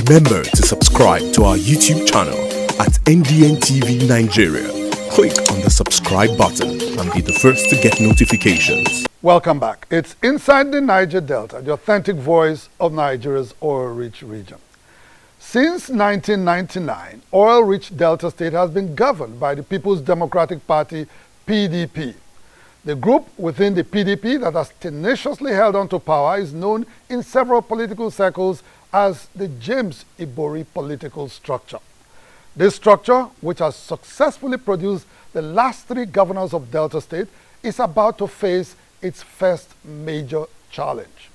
Remember to subscribe to our YouTube channel at NDN TV Nigeria. Click on the subscribe button and be the first to get notifications. Welcome back. It's Inside the Niger Delta, the authentic voice of Nigeria's oil-rich region. Since 1999, oil-rich Delta State has been governed by the People's Democratic Party, PDP. The group within the PDP that has tenaciously held on to power is known in several political circles as the James Ibori political structure. This structure, which has successfully produced the last 3 governors of Delta State, is about to face its first major challenge.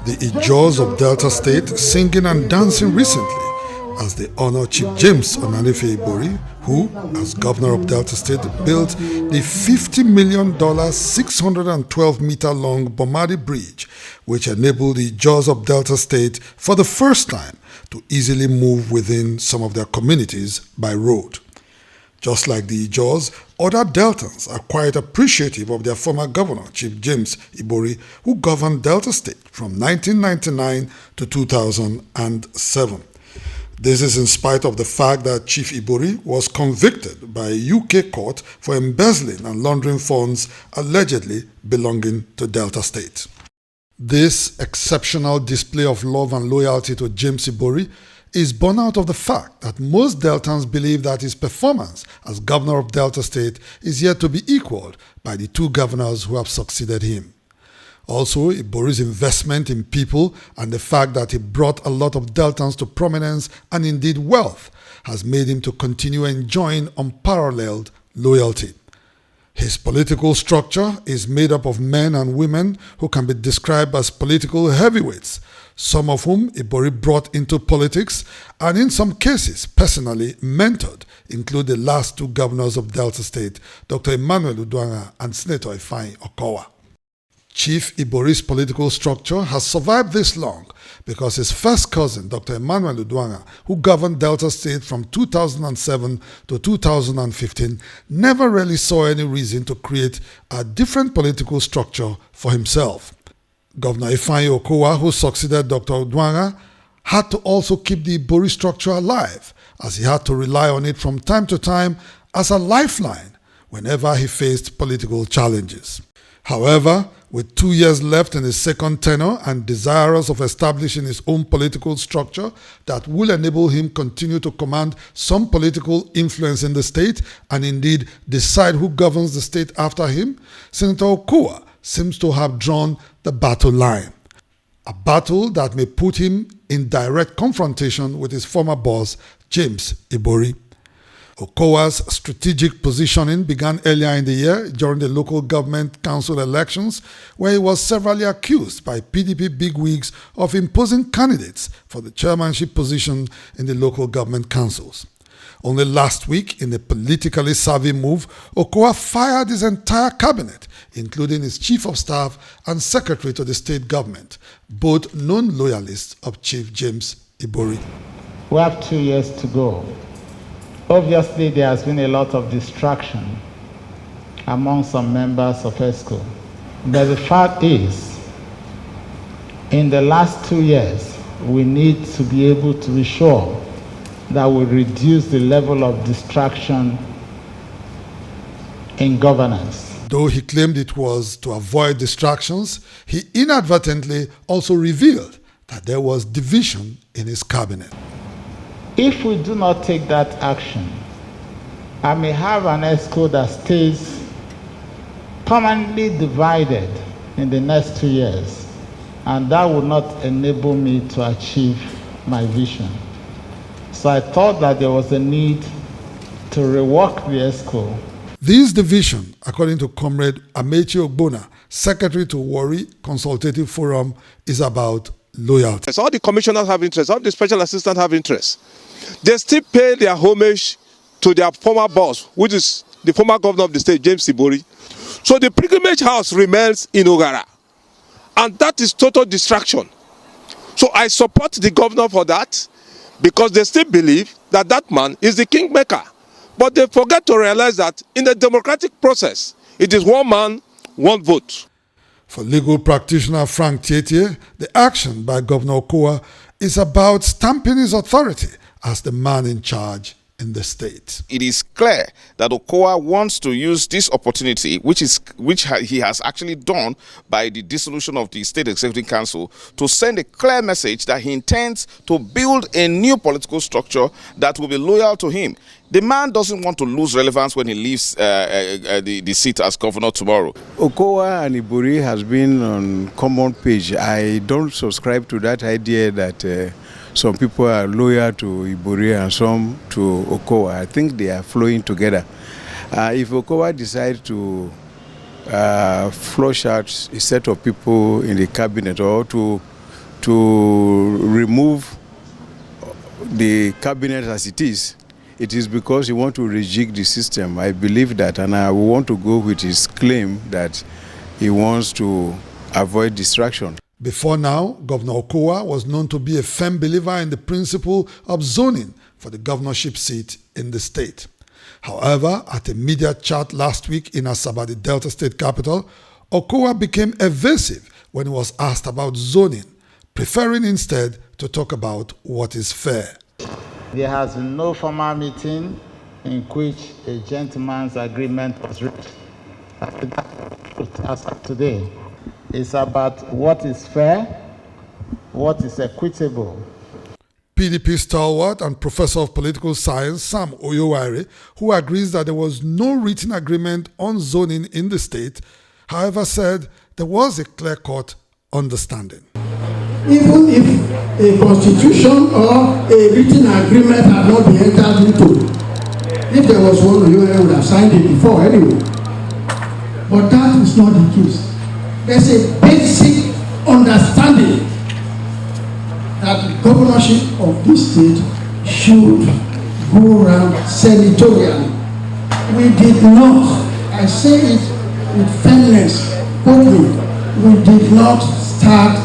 The Ijos of Delta State singing and dancing recently as they honor Chief James Onanife Ibori, who, as governor of Delta State, built the $50 million, 612-meter-long MAMODE Bridge, which enabled the Ijos of Delta State for the first time to easily move within some of their communities by road. Just like the Ijos, other Deltans are quite appreciative of their former governor, Chief James Ibori, who governed Delta State from 1999 to 2007. This is in spite of the fact that Chief Ibori was convicted by a UK court for embezzling and laundering funds allegedly belonging to Delta State. This exceptional display of love and loyalty to James Ibori is born out of the fact that most Deltans believe that his performance as governor of Delta State is yet to be equaled by the 2 governors who have succeeded him. Also, Ibori's investment in people and the fact that he brought a lot of Deltans to prominence and indeed wealth has made him to continue enjoying unparalleled loyalty. His political structure is made up of men and women who can be described as political heavyweights, some of whom Ibori brought into politics and in some cases personally mentored, include the last 2 governors of Delta State, Dr. Emmanuel Uduaghan and Senator Ifeanyi Okowa. Chief Ibori's political structure has survived this long because his first cousin, Dr. Emmanuel Uduaghan, who governed Delta State from 2007 to 2015, never really saw any reason to create a different political structure for himself. Governor Ifeanyi Okowa, who succeeded Dr. Uduaghan, had to also keep the Ibori structure alive, as he had to rely on it from time to time as a lifeline whenever he faced political challenges. However, with 2 years left in his second tenure and desirous of establishing his own political structure that will enable him continue to command some political influence in the state and indeed decide who governs the state after him, Senator Okowa seems to have drawn the battle line. A battle that may put him in direct confrontation with his former boss, James Ibori. Okowa's strategic positioning began earlier in the year during the local government council elections, where he was severally accused by PDP bigwigs of imposing candidates for the chairmanship position in the local government councils. Only last week, in a politically savvy move, Okowa fired his entire cabinet, including his chief of staff and secretary to the state government, both known loyalists of Chief James Ibori. We have 2 years to go. Obviously, there has been a lot of distraction among some members of ESCO. But the fact is, in the last 2 years, we need to be able to be sure that we reduce the level of distraction in governance. Though he claimed it was to avoid distractions, he inadvertently also revealed that there was division in his cabinet. If we do not take that action, I may have an ESCO that stays permanently divided in the next 2 years, and that will not enable me to achieve my vision. So I thought that there was a need to rework the ESCO. This division, according to Comrade Amechi Ogbona, Secretary to Warri Consultative Forum, is about loyalty. All the commissioners have interest, all the special assistants have interest. They still pay their homage to their former boss, which is the former governor of the state, James Ibori. So the pilgrimage house remains in Ogara. And that is total distraction. So I support the governor for that, because they still believe that that man is the kingmaker. But they forget to realize that in the democratic process, it is one man, one vote. For legal practitioner Frank Tietie, the action by Governor Okowa is about stamping his authority as the man in charge in the state. It is clear that Okowa wants to use this opportunity, which he has actually done by the dissolution of the State Executive Council, to send a clear message that he intends to build a new political structure that will be loyal to him. The man doesn't want to lose relevance when he leaves the seat as governor tomorrow. Okowa and Ibori has been on common page. I don't subscribe to that idea that some people are loyal to Ibori and some to Okowa. I think they are flowing together. If Okowa decides to flush out a set of people in the cabinet, or to remove the cabinet as it is because he wants to rejig the system. I believe that, and I want to go with his claim that he wants to avoid distraction. Before now, Governor Okowa was known to be a firm believer in the principle of zoning for the governorship seat in the state. However, at a media chat last week in Asaba, the Delta State capital, Okowa became evasive when he was asked about zoning, preferring instead to talk about what is fair. There has been no formal meeting in which a gentleman's agreement was reached. As of today, it's about what is fair, what is equitable. PDP stalwart and professor of political science Sam Oyoware, who agrees that there was no written agreement on zoning in the state, however said there was a clear-cut understanding. Even if a constitution or a written agreement had not been entered into, if there was one, you would have signed it before anyway. But that is not the case. There's a basic understanding that the governorship of this state should go around senatorially. We did not, I say it with fairness, boldly, we did not start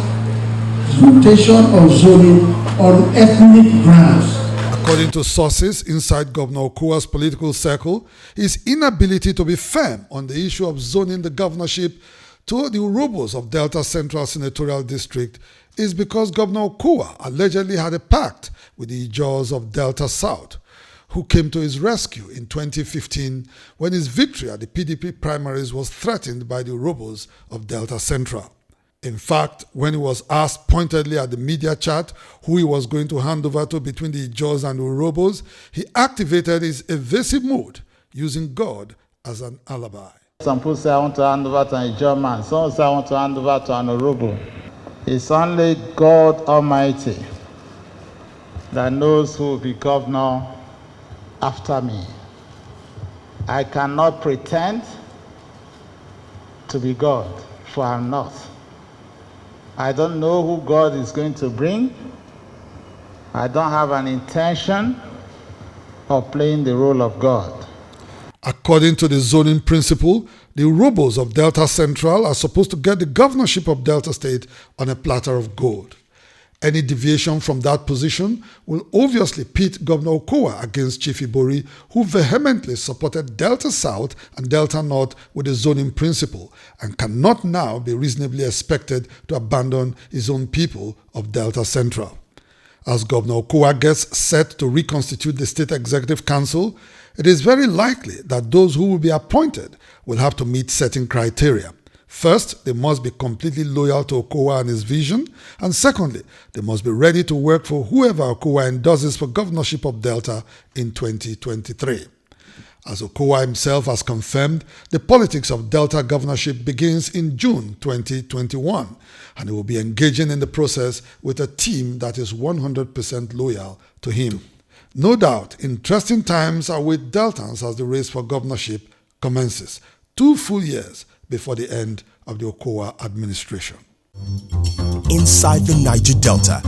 rotation of zoning on ethnic grounds. According to sources inside Governor Okowa's political circle, his inability to be firm on the issue of zoning the governorship to the Urobos of Delta Central Senatorial District is because Governor Okowa allegedly had a pact with the Ijors of Delta South, who came to his rescue in 2015 when his victory at the PDP primaries was threatened by the Urobos of Delta Central. In fact, when he was asked pointedly at the media chat who he was going to hand over to between the Ijors and the Urobos, he activated his evasive mood, using God as an alibi. Some people say I want to hand over to an Ijor man, some say I want to hand over to an Urobo. It's only God Almighty that knows who will be governor after me. I cannot pretend to be God, for I'm not. I don't know who God is going to bring. I don't have an intention of playing the role of God. According to the zoning principle, the Urobos of Delta Central are supposed to get the governorship of Delta State on a platter of gold. Any deviation from that position will obviously pit Governor Okowa against Chief Ibori, who vehemently supported Delta South and Delta North with the zoning principle and cannot now be reasonably expected to abandon his own people of Delta Central. As Governor Okowa gets set to reconstitute the State Executive Council, it is very likely that those who will be appointed will have to meet certain criteria. First, they must be completely loyal to Okowa and his vision, and secondly, they must be ready to work for whoever Okowa endorses for governorship of Delta in 2023. As Okowa himself has confirmed, the politics of Delta governorship begins in June 2021, and he will be engaging in the process with a team that is 100% loyal to him. No doubt, interesting times are with Deltans as the race for governorship commences, 2 full years before the end of the Okowa administration. Inside the Niger Delta,